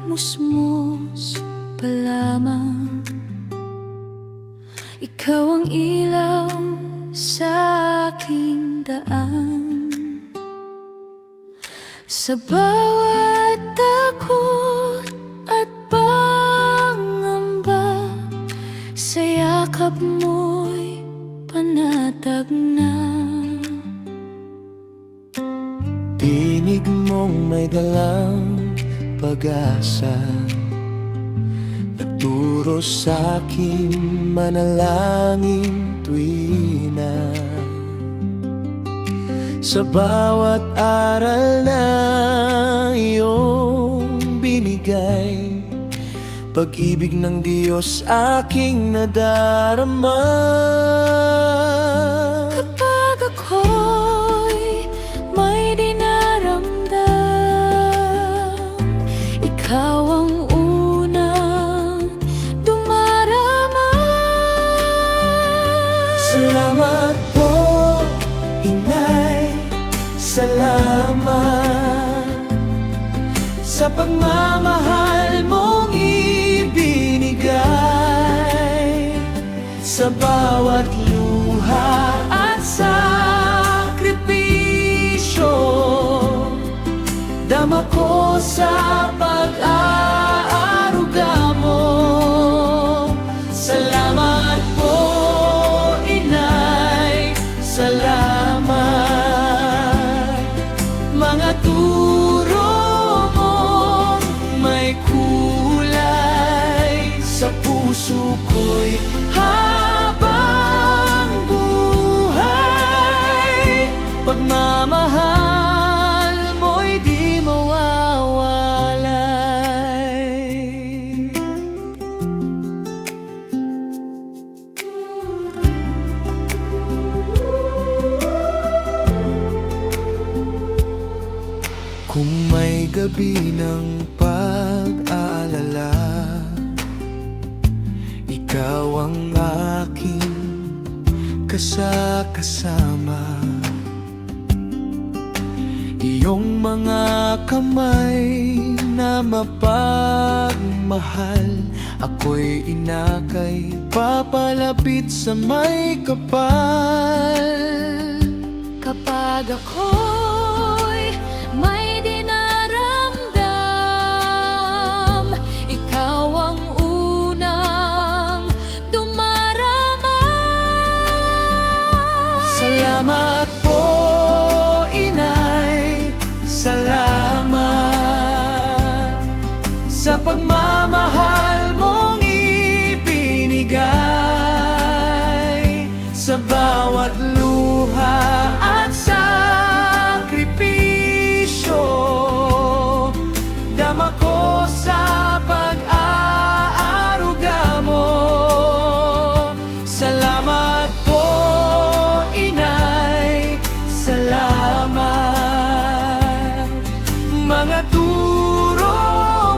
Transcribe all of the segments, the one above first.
musmos pa lamang. Ikaw ang ilaw sa aking daan. Sa bawat takot at pangamba, sa yakap mo'y panatag na. Tinig mong may dalang pag-asa, nagturo sa'king manalangin tuwina. Sa bawat aral na iyong binigay, pag-ibig ng Diyos aking nadarama. Kapag ako'y may dinaramdam, ikaw ang unang dumarama. Salamat po, Inay, salamat sa pagmamahal mong ibinigay. Sa bawat luha at sakripisyo, dama ko sa pag-aaruga mo. Salamat po, Inay, salamat. Mga turo mo may kulay sa puso ko'y habang buhay. Pagmamahal mo'y di mawawalay. Kung may gabi ng pag-aalala, ikaw ang aking kasama. Iyong mga kamay na mapagmahal, ako'y inakay papalapit sa may kapal. Kapag ako'y may dinaramdam, ikaw ang unang dumarama. Salamat po, Inay, salamat sa pagmamahal mong ibinigay. Sa bawat luha at sakripisyo, dama ko sa pag-aaruga mo. Salamat po, Inay, salamat. Mga turo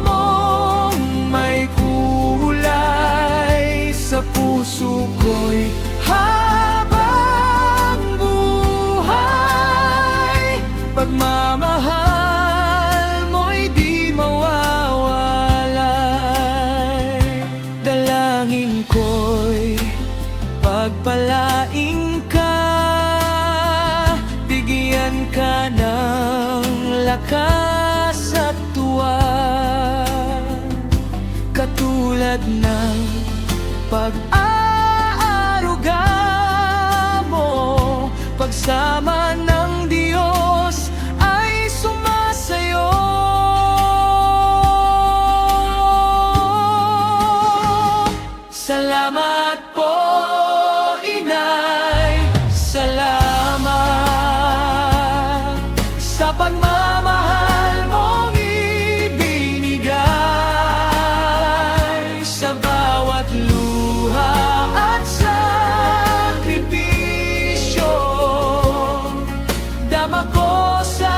mong may kulay sa puso ko'y habang buhay. Pagmamahal mo'y di mawawalay. Dalangin ko'y pagpalaing ka, bigyan ka ng lakas at tuwa, katulad ng pag-aaruga mo. Pagsama ng Diyos ay sumasayo. Salamat po, Inay, salamat sa pagmamahal mong ibinigay. Sa bawat luha at sakripisyo, dama ko sa